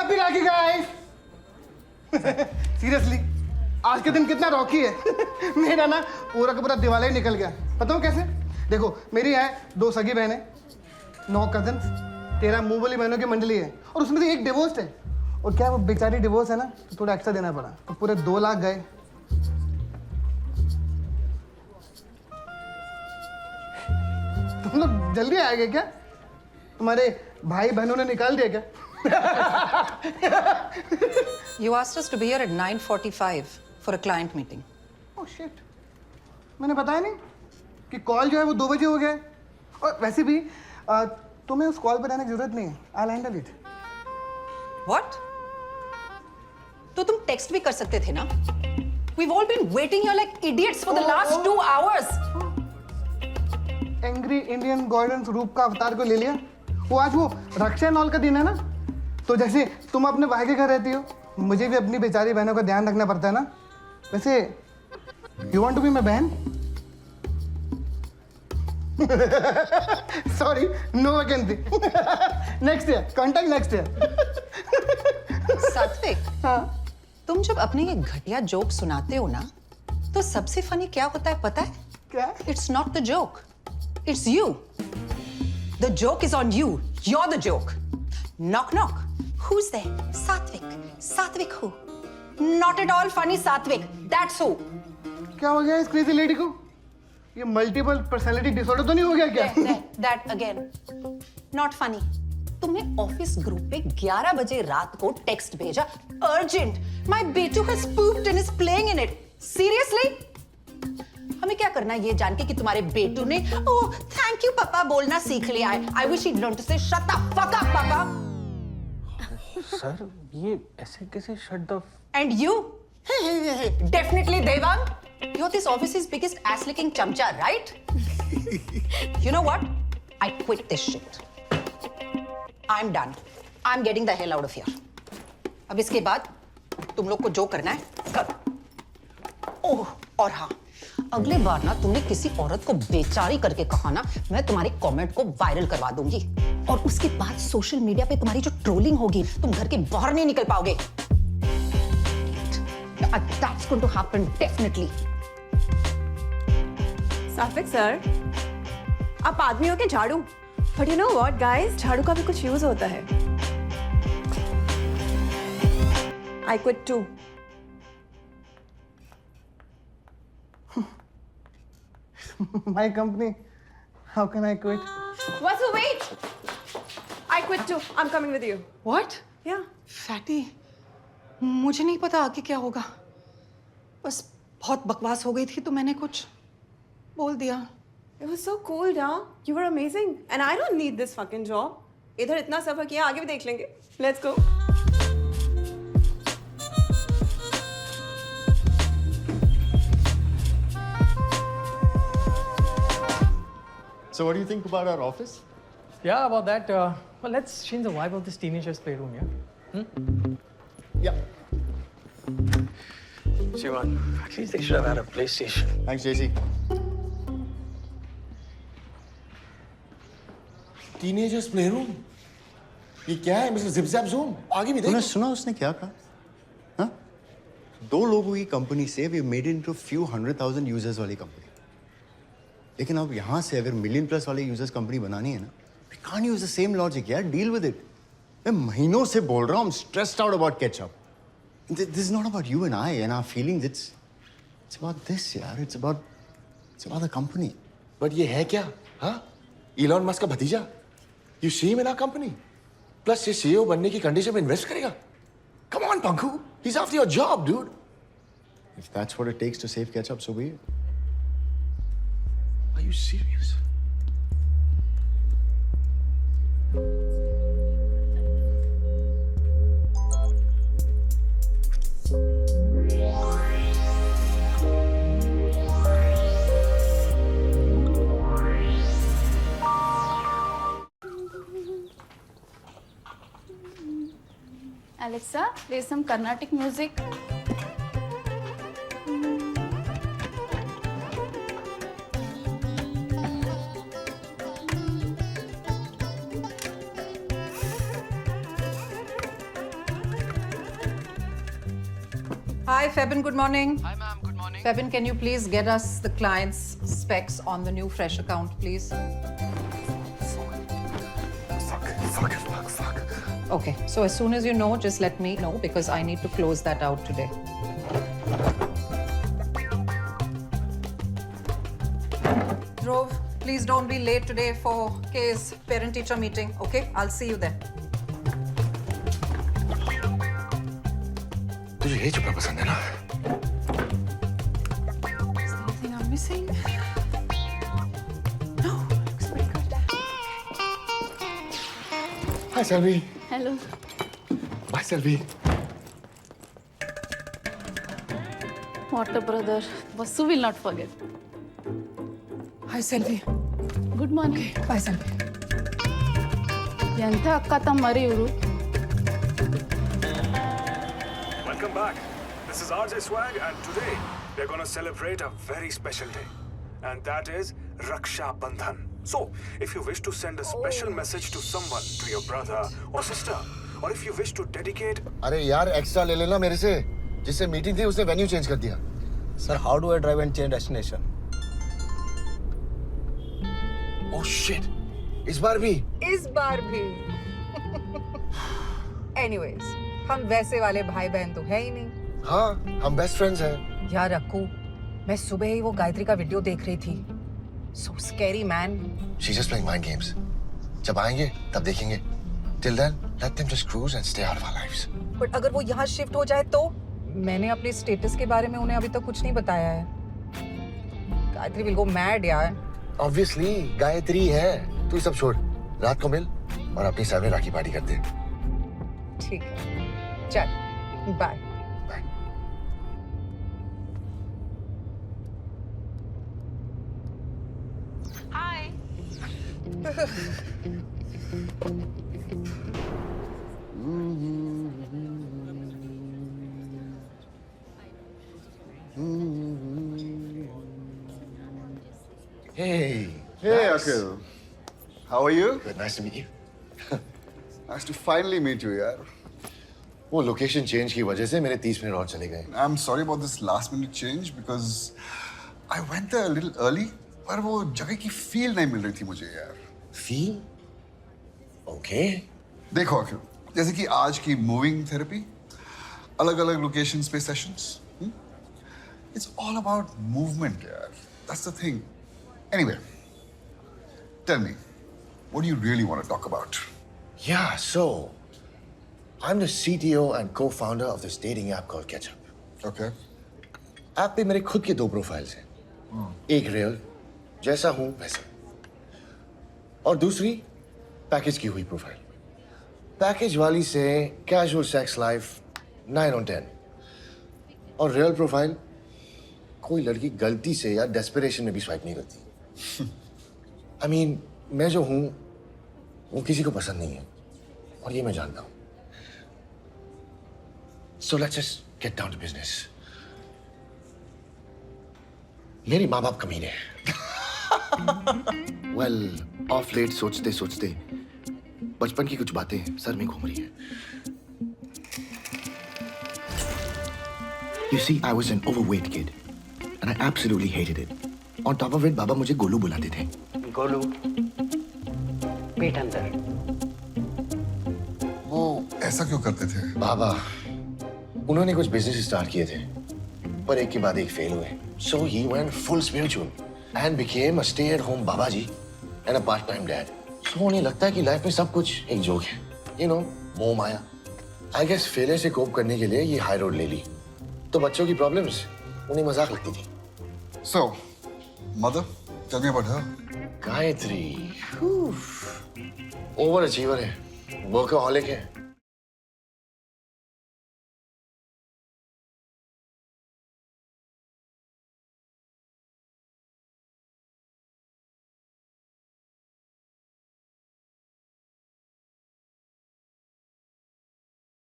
Happy राखी guys. Seriously आज के दिन कितना रॉकी है। मेरा ना पूरा का पूरा दिवाला ही निकल गया। बताऊँ कैसे? देखो मेरी है 2 सगी बहनें, 9 कजन, 13 मुंह बोली बहनों की मंडली है और उसमें से एक डिवोर्स है। और क्या वो बेचारी डिवोर्स है ना, तो थोड़ा एक्स्ट्रा देना पड़ा, तो पूरे 2 लाख गए। तुम लोग जल्दी आएंगे क्या? तुम्हारे भाई बहनों ने निकाल दिया क्या? You asked us to be here at 9:45 for a client meeting. Oh shit. मैंने बताया नहीं कि कॉल जो है वो 2 बजे हो गया है। और वैसे भी तुम्हें उस कॉल पर रहने की जरूरत नहीं है। I'll handle it. What? तो तुम टेक्स्ट भी कर सकते थे ना? We've all been waiting here like idiots for the last 2 hours. Angry Indian Gordon's रूप का अवतार को ले लिया। वो आज वो रक्षा नॉल का दिन है ना, तो जैसे तुम अपने भाई के घर रहती हो, मुझे भी अपनी बेचारी बहनों का ध्यान रखना पड़ता है ना। वैसे you want to be my बहन? Sorry, no vacancy. Next year, contact next year. Satvik, हाँ तुम जब अपने ये घटिया जोक सुनाते हो ना, तो सबसे फनी क्या होता है पता है? क्या? It's not the joke. It's you. The joke is on you. You're the joke. Knock knock. Who's there? Satvik. Satvik who? Not at all funny Satvik. That's who. क्या हो गया इस क्रेजी लेडी को? ये मल्टीपल पर्सनालिटी डिसऑर्डर तो नहीं हो गया क्या? That again. Not funny. तुमने ऑफिस ग्रुप पे 11 बजे रात को टेक्स्ट भेजा, अर्जेंट, माय बेटू has pooped and is playing in it. Seriously? हमें क्या करना है ये जान के कि तुम्हारे बेटू ने ओह थैंक यू पापा बोलना सीख लिया है। I wish he learn to say shut the fuck up पापा। सर ये ऐसे कैसे shut the end you definitely Devang, you are this office's biggest ass licking चमचा, right? You know what? I quit this shit. I'm done. I'm getting the hell out of here. अब इसके बाद तुम लोग को जो करना है करो। ओह और हाँ, अगले बार ना तुमने किसी औरत को बेचारी करके कहा ना, मैं तुम्हारे कमेंट को वायरल करवा दूंगी और उसके बाद सोशल मीडिया पे तुम्हारी जो ट्रोलिंग होगी, तुम घर के बाहर नहीं निकल पाओगे। That's going to happen definitely. सात्विक सर, आप आदमी हो के झाड़ू, but you know what guys, झाड़ू का भी कुछ यूज होता है। I quit too. My company, how can I quit? What's the wait? I quit too. I'm coming with you. What? Yeah. Fatty, मुझे नहीं पता आगे क्या होगा। बस बहुत बकवास हो गई थी तो मैंने कुछ बोल दिया। It was so cool, yeah. You were amazing, and I don't need this fucking job. इधर इतना सफर किया, आगे भी देख लेंगे। Let's go. So what do you think about our office? Yeah, about that. Well, let's change the vibe of this teenagers' playroom, yeah? Yeah. Shivan, at least they should have had a PlayStation. Thanks, JC. Teenagers playroom? ये क्या है mister zip JAP zoom? आगे भी तूने देख। सुना उसने क्या कहा? हाँ? 2 लोगों की कंपनी से we made it into few 100,000 users वाली कंपनी। लेकिन अब यहाँ से अगर मिलियन प्लस वाले यूजर्स कंपनी बनानी है ना, we can't use the same logic यार, deal with it। मैं महीनों से बोल रहा हूँ, I'm stressed out about ketchup। This is not about you and I and our feelings, it's about this यार, it's about the company। But ये है क्या? हाँ? इलॉन मस्क का भतीजा? You see him in our company? Plus ये CEO बनने की कंडीशन में इन्वेस्ट करेगा? Come on, Panku, he's after your job, dude। If that's what it takes to save ketchup, so be it। Are you serious? Alexa, play some Carnatic music. Hi, Febin. Good morning. Hi, ma'am. Good morning. Febin, can you please get us the client's specs on the new fresh account, please? Fuck. Okay. So as soon as you know, just let me know because I need to close that out today. Dhruv, please don't be late today for K's parent-teacher meeting. Okay? I'll see you then. तुझे ये चुपड़ा पसंद है ना? Is there anything I'm missing? No, looks pretty good. Hi, Selvi. Hello Bye, Selvi. What a brother Vasu will not forget Hi, Selvi. Good morning Bye, Selvi. ಎಂಥ ಅಕ್ಕ ತಮ್ಮರಿ ಇವರು Welcome back. This is RJ Swag, and today we're going to celebrate a very special day, and that is Raksha Bandhan. So, if you wish to send a special message to someone, to your brother or sister, or if you wish to dedicate अरे यार extra ले लेना मेरे से जिससे meeting थी उसने venue change कर दिया Sir, how do I drive and change destination? Oh shit इस बार भी इस बार भी एनीवेज हम वैसे वाले भाई बहन तो है ही नहीं। हाँ हम बेस्ट फ्रेंड्स हैं यार अक्कू, मैं सुबह ही वो गायत्री का वीडियो देख रही थी। So scary man. She just playing mind games जब आएंगे तब देखेंगे till then let them just cruise and stay out of our lives but अगर वो यहाँ शिफ्ट हो जाए तो? मैंने अपने स्टेटस के बारे में उन्हें अभी तक कुछ नहीं बताया है। गायत्री विल गो मैड यार। ऑब्वियसली गायत्री है तू सब छोड़ रात को मिल और अपनी सामने राखी पार्टी करते हैं ठीक है, चल bye. Bye Hey. Hey, Akhil. How are you? Good, nice to meet you. Nice to finally meet you, yaar. वो लोकेशन चेंज की वजह से मेरे 30 मिनट और चले गए I'm sorry about this last minute change because I went there a little early, पर वो जगह की feel नहीं मिल रही थी मुझे यार। फील ओके देखो अखिल, जैसे कि आज की मूविंग थेरेपी, अलग-अलग लोकेशंस पे sessions, It's all about movement, यार. That's the thing. Anyway, tell me, what do you really want to talk about? Yeah, so I'm the CTO and co-founder of this dating app called Ketchup. Okay. App पे मेरे खुद के 2 profiles हैं एक real जैसा हूं वैसा और दूसरी पैकेज की हुई प्रोफाइल पैकेज वाली से कैजुअल सेक्स लाइफ 9/10 और रियल प्रोफाइल कोई लड़की गलती से या डेस्परेशन में भी स्वाइप नहीं करती आई मीन मैं जो हूं वो किसी को पसंद नहीं है और ये मैं जानता हूं so let's just get down to business मेरी माँ बाप कमीने हैं वेल ऑफ लेट सोचते सोचते बचपन की कुछ बातें सर में घूम रही हैं You see, I was an overweight kid and I absolutely hated it. On top of it, बाबा मुझे गोलू बुलाते थे गोलू पेट अंदर वो ऐसा क्यों करते थे? बाबा उन्होंने कुछ बिजनेस स्टार्ट किए थे पर एक के बाद एक फेल हुए So he went full spiritual and became a stay-at-home Baba ji and a part-time dad. So उन्हें लगता है कि लाइफ में सब कुछ एक जोक है, you know, मोह माया. I guess फेलियर से कोप करने के लिए ये हाई रोड ले ली. तो बच्चों की प्रॉब्लम्स उन्हें मजाक लगती थी. So, mother, tell me about her. Gayatri, over achiever है, वर्कaholic है.